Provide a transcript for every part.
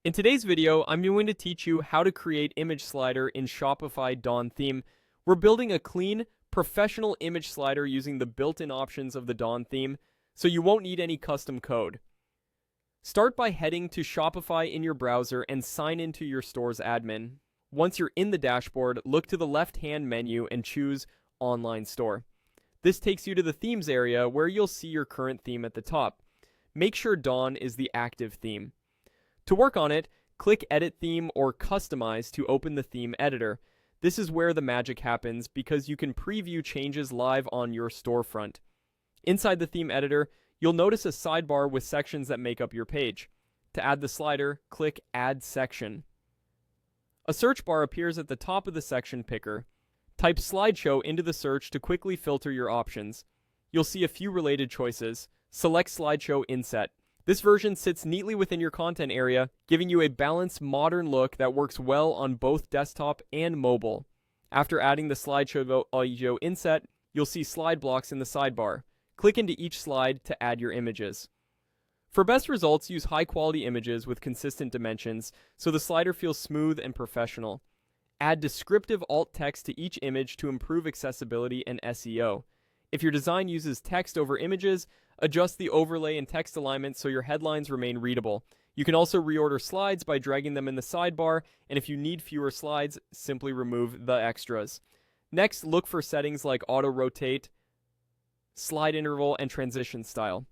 In today's video, I'm going to teach you how to create image slider in Shopify Dawn theme. We're building a clean, professional image slider using the built-in options of the Dawn theme, so you won't need any custom code. Start by heading to Shopify in your browser and sign into your store's admin. Once you're in the dashboard, look to the left-hand menu and choose Online Store. This takes you to the Themes area where you'll see your current theme at the top. Make sure Dawn is the active theme. To work on it, click Edit Theme or Customize to open the theme editor. This is where the magic happens because you can preview changes live on your storefront. Inside the theme editor, you'll notice a sidebar with sections that make up your page. To add the slider, click Add Section. A search bar appears at the top of the section picker. Type Slideshow into the search to quickly filter your options. You'll see a few related choices. Select Slideshow Inset. This version sits neatly within your content area, giving you a balanced, modern look that works well on both desktop and mobile. After adding the Slideshow Inset, you'll see slide blocks in the sidebar. Click into each slide to add your images. For best results, use high-quality images with consistent dimensions, so the slider feels smooth and professional. Add descriptive alt text to each image to improve accessibility and SEO. If your design uses text over images, adjust the overlay and text alignment so your headlines remain readable. You can also reorder slides by dragging them in the sidebar, and if you need fewer slides, simply remove the extras. Next, look for settings like auto rotate, slide interval, and transition style.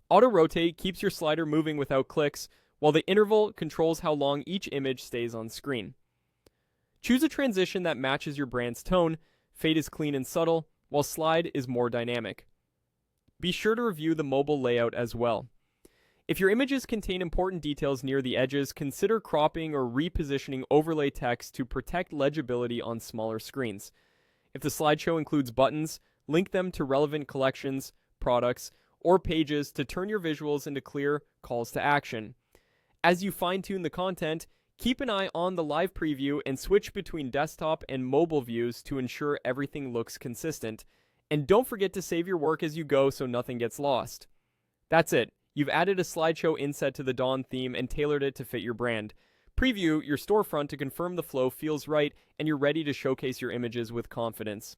Auto rotate keeps your slider moving without clicks, while the interval controls how long each image stays on screen. Choose a transition that matches your brand's tone. Fade is clean and subtle, while slide is more dynamic. Be sure to review the mobile layout as well. If your images contain important details near the edges, consider cropping or repositioning overlay text to protect legibility on smaller screens. If the slideshow includes buttons, link them to relevant collections, products, or pages to turn your visuals into clear calls to action. As you fine-tune the content, keep an eye on the live preview and switch between desktop and mobile views to ensure everything looks consistent. And don't forget to save your work as you go so nothing gets lost. That's it. You've added a slideshow inset to the Dawn theme and tailored it to fit your brand. Preview your storefront to confirm the flow feels right and you're ready to showcase your images with confidence.